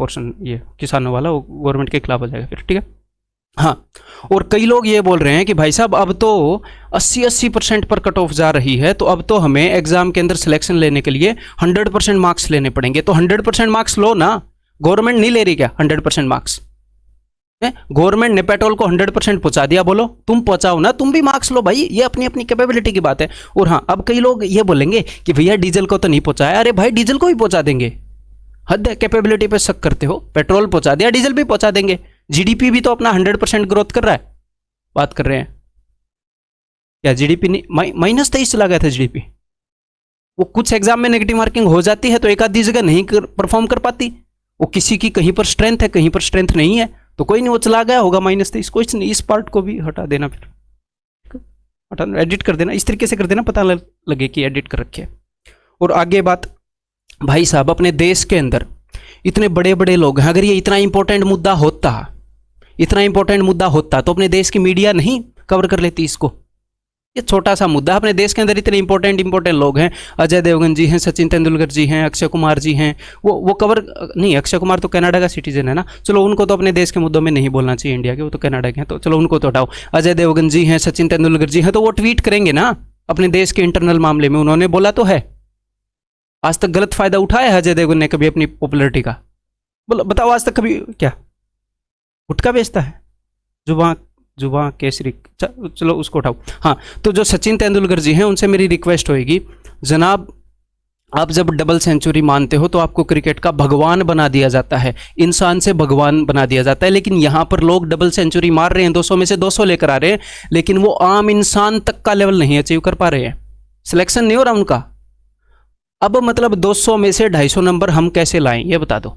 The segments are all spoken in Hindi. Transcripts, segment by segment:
पोर्शन ये किसानों वाला, वो गवर्नमेंट के खिलाफ हो जाएगा फिर, ठीक है। हाँ, और कई लोग ये बोल रहे हैं कि भाई साहब अब तो 80% पर कट ऑफ जा रही है, तो अब तो हमें एग्जाम के अंदर सिलेक्शन लेने के लिए 100% मार्क्स लेने पड़ेंगे। तो 100% मार्क्स लो ना, गवर्नमेंट नहीं ले रही क्या 100% मार्क्स? गवर्नमेंट ने पेट्रोल को 100% पहुंचा दिया, बोलो तुम पहुंचाओ ना, तुम भी मार्क्स लो भाई, ये अपनी अपनी कैपेबिलिटी की बात है। और हाँ, अब कई लोग ये बोलेंगे कि भैया डीजल को तो नहीं पहुंचाया। अरे भाई डीजल को भी पहुंचा देंगे, हद है, कैपेबिलिटी पे शक करते हो। पेट्रोल पहुंचा दिया, डीजल भी पहुंचा देंगे। जीडीपी भी तो अपना 100% ग्रोथ कर रहा है, बात कर रहे हैं क्या? जीडीपी नहीं, -23 चला गया था जीडीपी। वो कुछ एग्जाम में नेगेटिव मार्किंग हो जाती है तो एक आधी जगह नहीं परफॉर्म कर पाती, वो किसी की कहीं पर स्ट्रेंथ है कहीं पर स्ट्रेंथ नहीं है, तो कोई नहीं, वो चला गया होगा -23, कुछ नहीं। इस पार्ट को भी हटा देना, फिर हटा, एडिट कर देना, इस तरीके से कर देना, पता लगे कि एडिट कर रखे। और आगे बात, भाई साहब अपने देश के अंदर इतने बड़े बड़े लोग हैं, अगर ये इतना इंपॉर्टेंट मुद्दा होता तो अपने देश की मीडिया नहीं कवर कर लेती इसको। ये छोटा सा मुद्दा, अपने देश के अंदर इतने इंपॉर्टेंट लोग हैं, अजय देवगन जी हैं, सचिन तेंदुलकर जी हैं, अक्षय कुमार जी हैं, वो कवर नहीं, अक्षय कुमार तो कनाडा का सिटीजन है ना, चलो उनको तो अपने देश के मुद्दों में नहीं बोलना चाहिए इंडिया के, वो तो कनाडा के हैं, तो चलो उनको तो हटाओ। अजय देवगन जी हैं, सचिन तेंदुलकर जी हैं, तो वो ट्वीट करेंगे ना अपने देश के इंटरनल मामले में, उन्होंने बोला तो है। आज तक गलत फायदा उठाया है अजय देवगन ने कभी अपनी पॉपुलरिटी का? बोलो बताओ, आज तक कभी? क्या गुटखा बेचता है? जुबां केसरी, चलो उसको उठाओ। हाँ, तो जो सचिन तेंदुलकर जी हैं उनसे मेरी रिक्वेस्ट होएगी, जनाब आप जब डबल सेंचुरी मानते हो तो आपको क्रिकेट का भगवान बना दिया जाता है, इंसान से भगवान बना दिया जाता है, लेकिन यहाँ पर लोग डबल सेंचुरी मार रहे हैं, 200 में से 200 लेकर आ रहे हैं, लेकिन वो आम इंसान तक का लेवल नहीं अचीव कर पा रहे हैं, सिलेक्शन नहीं हो रहा उनका। अब मतलब 200 में से 250 नंबर हम कैसे लाएं, ये बता दो।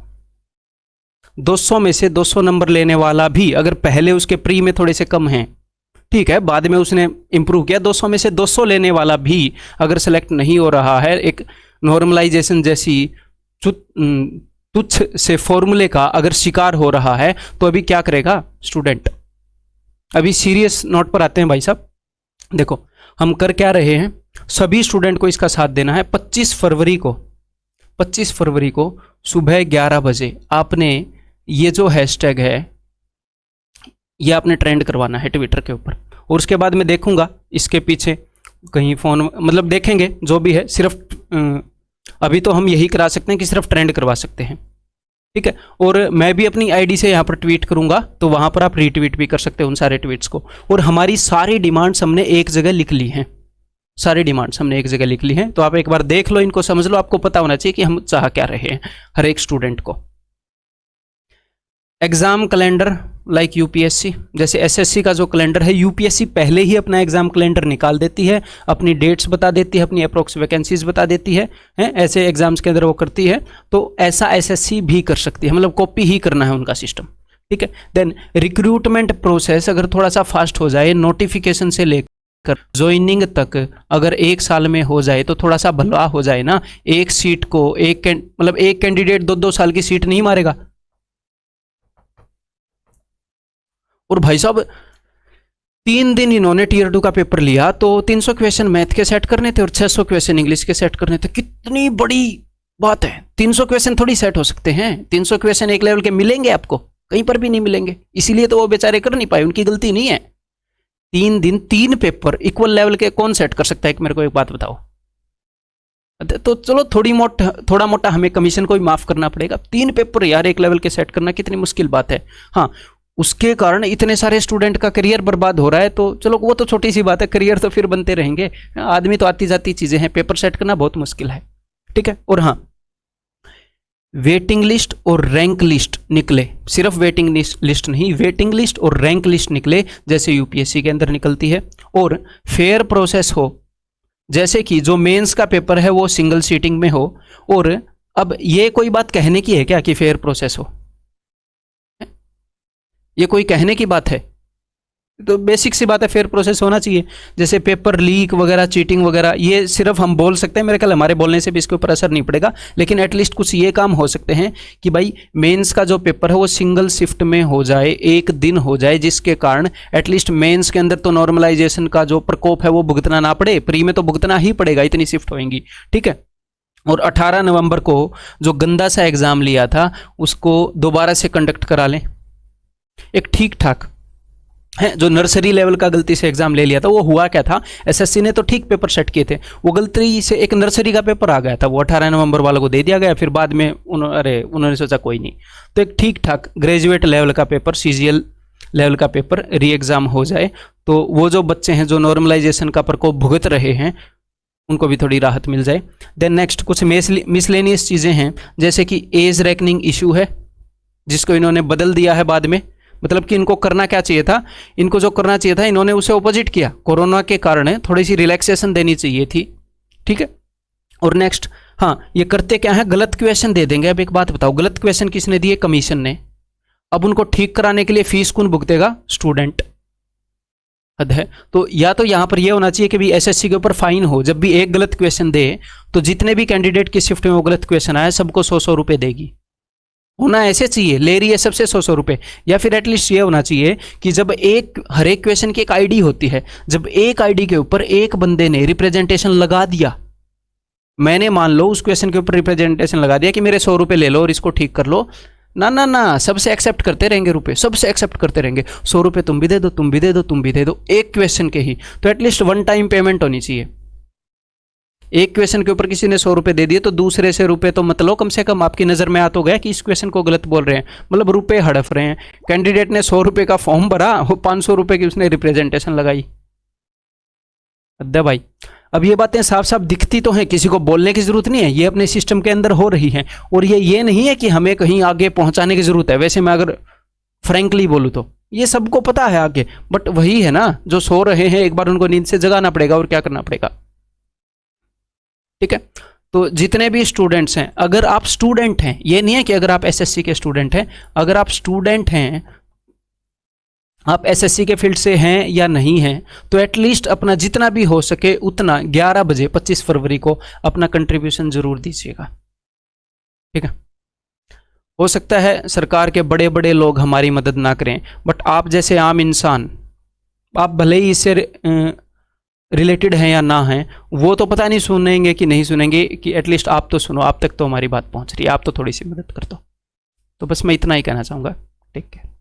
200 में से 200 नंबर लेने वाला भी अगर पहले उसके प्री में थोड़े से कम हैं, ठीक है, बाद में उसने इंप्रूव किया, 200 में से 200 लेने वाला भी अगर सेलेक्ट नहीं हो रहा है, एक नॉर्मलाइजेशन जैसी तुच्छ से फॉर्मूले का अगर शिकार हो रहा है, तो अभी क्या करेगा स्टूडेंट? अभी सीरियस नोट पर आते हैं भाई साहब। देखो हम कर क्या रहे हैं, सभी स्टूडेंट को इसका साथ देना है। 25 फरवरी को सुबह 11 बजे आपने ये जो हैशटैग है ये आपने ट्रेंड करवाना है ट्विटर के ऊपर, और उसके बाद मैं देखूंगा इसके पीछे कहीं फोन, मतलब देखेंगे जो भी है, सिर्फ अभी तो हम यही करा सकते हैं कि सिर्फ ट्रेंड करवा सकते हैं, ठीक है। और मैं भी अपनी आईडी से यहाँ पर ट्वीट करूंगा, तो वहाँ पर आप रीट्वीट भी कर सकते हैं उन सारे ट्वीट्स को। और हमारी सारी डिमांड्स हमने एक जगह लिख ली हैं, तो आप एक बार देख लो, इनको समझ लो, आपको पता होना चाहिए कि हम चाह क्या रहे हैं हर एक स्टूडेंट को। एग्जाम कैलेंडर लाइक यूपीएससी, जैसे एसएससी का जो कैलेंडर है, यूपीएससी पहले ही अपना एग्जाम कैलेंडर निकाल देती है, अपनी डेट्स बता देती है, अपनी अप्रोक्स वैकेंसीज बता देती है, ऐसे एग्जाम्स के अंदर वो करती है, तो ऐसा एसएससी भी कर सकती है, मतलब कॉपी ही करना है उनका सिस्टम, ठीक है। देन रिक्रूटमेंट प्रोसेस अगर थोड़ा सा फास्ट हो जाए, नोटिफिकेशन से लेकर ज्वाइनिंग तक अगर 1 साल में हो जाए तो थोड़ा सा भला हो जाए ना। एक सीट को एक कैंडिडेट 2-2 साल की सीट नहीं मारेगा। और भाई साहब 3 दिन इन्होंने टियर 2 का पेपर लिया, तो 300 क्वेश्चन मैथ के सेट करने थे और 600 क्वेश्चन इंग्लिश के सेट करने थे। कितनी बड़ी बात है, 300 क्वेश्चन थोड़ी सेट हो सकते हैं, 300 क्वेश्चन एक लेवल के मिलेंगे आपको, कहीं पर भी नहीं मिलेंगे, इसीलिए तो वो बेचारे कर नहीं पाए, उनकी गलती नहीं है। 3 दिन 3 पेपर इक्वल लेवल के कौन सेट कर सकता है, मेरे को एक बात बताओ। तो चलो थोड़ा मोटा हमें कमीशन को भी माफ करना पड़ेगा, 3 पेपर यार एक लेवल के सेट करना कितनी मुश्किल बात है। हाँ, उसके कारण इतने सारे स्टूडेंट का करियर बर्बाद हो रहा है, तो चलो वो तो छोटी सी बात है, करियर तो फिर बनते रहेंगे, आदमी तो आती जाती चीजें हैं, पेपर सेट करना बहुत मुश्किल है, ठीक है। और हाँ, वेटिंग लिस्ट और रैंक लिस्ट निकले, सिर्फ वेटिंग लिस्ट नहीं, वेटिंग लिस्ट और रैंक लिस्ट निकले जैसे यूपीएससी के अंदर निकलती है, और फेयर प्रोसेस हो, जैसे कि जो मेंस का पेपर है वो सिंगल सीटिंग में हो। और अब ये कोई बात कहने की है क्या कि फेयर प्रोसेस हो? ये कोई कहने की बात है? तो बेसिक सी बात है, फेयर प्रोसेस होना चाहिए। जैसे पेपर लीक वगैरह, चीटिंग वगैरह, ये सिर्फ हम बोल सकते हैं, मेरे ख्याल हमारे बोलने से भी इसके ऊपर असर नहीं पड़ेगा, लेकिन एटलीस्ट कुछ ये काम हो सकते हैं कि भाई मेंस का जो पेपर है वो सिंगल शिफ्ट में हो जाए, एक दिन हो जाए, जिसके कारण एटलीस्ट मेंस के अंदर तो नॉर्मलाइजेशन का जो प्रकोप है वो भुगतना ना पड़े, प्री में तो भुगतना ही पड़ेगा, इतनी शिफ्ट होंगी, ठीक है। और 18 नवंबर को जो गंदा सा एग्ज़ाम लिया था उसको दोबारा से कंडक्ट करा लें। एक ठीक ठाक है, जो नर्सरी लेवल का गलती से एग्जाम ले लिया था, वो हुआ क्या था, एसएससी ने तो ठीक पेपर सेट किए थे, वो गलती से एक नर्सरी का पेपर आ गया था, वो 18 नवंबर वालों को दे दिया गया। फिर बाद में उन्होंने सोचा कोई नहीं, तो एक ठीक ठाक ग्रेजुएट लेवल का पेपर, सीजीएल लेवल का पेपर री एग्ज़ाम हो जाए, तो वो जो बच्चे हैं जो नॉर्मलाइजेशन का प्रकोप भुगत रहे हैं उनको भी थोड़ी राहत मिल जाए। देन नेक्स्ट कुछ मिसलेनियस चीज़ें हैं, जैसे कि एज रेकनिंग इशू है जिसको इन्होंने बदल दिया है बाद में। मतलब कि इनको करना क्या चाहिए था, इनको जो करना चाहिए था इन्होंने उसे ऑपोजिट किया, कोरोना के कारण थोड़ी सी रिलैक्सेशन देनी चाहिए थी, ठीक है। और नेक्स्ट, हाँ ये करते क्या है, गलत क्वेश्चन दे देंगे। अब एक बात बताओ, गलत क्वेश्चन किसने दिए, कमीशन ने। अब उनको ठीक कराने के लिए फीस कौन भुगतेगा, स्टूडेंट। हद है। तो या तो यहाँ पर यह होना चाहिए कि भी एसएससी के ऊपर फाइन हो, जब भी एक गलत क्वेश्चन दे तो जितने भी कैंडिडेट की शिफ्ट में वो गलत क्वेश्चन आए सबको 100-100 रुपये देगी, होना ऐसे चाहिए। ले रही है सबसे 100-100 रुपये। या फिर एटलीस्ट ये होना चाहिए कि जब हर एक क्वेश्चन की एक आईडी होती है, जब एक आईडी के ऊपर एक बंदे ने रिप्रेजेंटेशन लगा दिया, मैंने मान लो उस क्वेश्चन के ऊपर रिप्रेजेंटेशन लगा दिया कि मेरे 100 रुपये ले लो और इसको ठीक कर लो, ना ना ना, सबसे एक्सेप्ट करते रहेंगे रुपए, सबसे एक्सेप्ट करते रहेंगे। 100 रुपये तुम भी दे दो, तुम भी दे दो, तुम भी दे दो, एक क्वेश्चन के ही। तो एटलीस्ट वन टाइम पेमेंट होनी चाहिए। एक क्वेश्चन के ऊपर किसी ने 100 रुपये दे दिए तो दूसरे से रुपए तो मतलब कम से कम आपकी नज़र में आ तो गया कि इस क्वेश्चन को गलत बोल रहे हैं, मतलब रुपए हड़प रहे हैं। कैंडिडेट ने 100 रुपये का फॉर्म भरा, वो 500 रुपये की उसने रिप्रेजेंटेशन लगाई। अद्दा भाई, अब ये बातें साफ साफ दिखती तो हैं, किसी को बोलने की जरूरत नहीं है, ये अपने सिस्टम के अंदर हो रही हैं। और ये नहीं है कि हमें कहीं आगे पहुंचाने की जरूरत है। वैसे मैं अगर फ्रैंकली बोलूँ तो ये सबको पता है आगे, बट वही है ना, जो सो रहे हैं एक बार उनको नींद से जगाना पड़ेगा और क्या करना पड़ेगा, ठीक है। तो जितने भी स्टूडेंट्स हैं, अगर आप स्टूडेंट हैं, ये नहीं है कि अगर आप एसएससी के स्टूडेंट हैं, अगर आप स्टूडेंट हैं, आप एसएससी के फील्ड से हैं या नहीं हैं, तो एटलीस्ट अपना जितना भी हो सके उतना 11 बजे 25 फरवरी को अपना कंट्रीब्यूशन जरूर दीजिएगा, ठीक है। हो सकता है सरकार के बड़े बड़े लोग हमारी मदद ना करें, बट आप जैसे आम इंसान, आप भले ही इससे रिलेटेड हैं या ना हैं, वो तो पता नहीं सुनेंगे कि नहीं सुनेंगे, कि एटलीस्ट आप तो सुनो, आप तक तो हमारी बात पहुंच रही है, आप तो थोड़ी सी मदद कर दो। तो बस मैं इतना ही कहना चाहूँगा। Take care.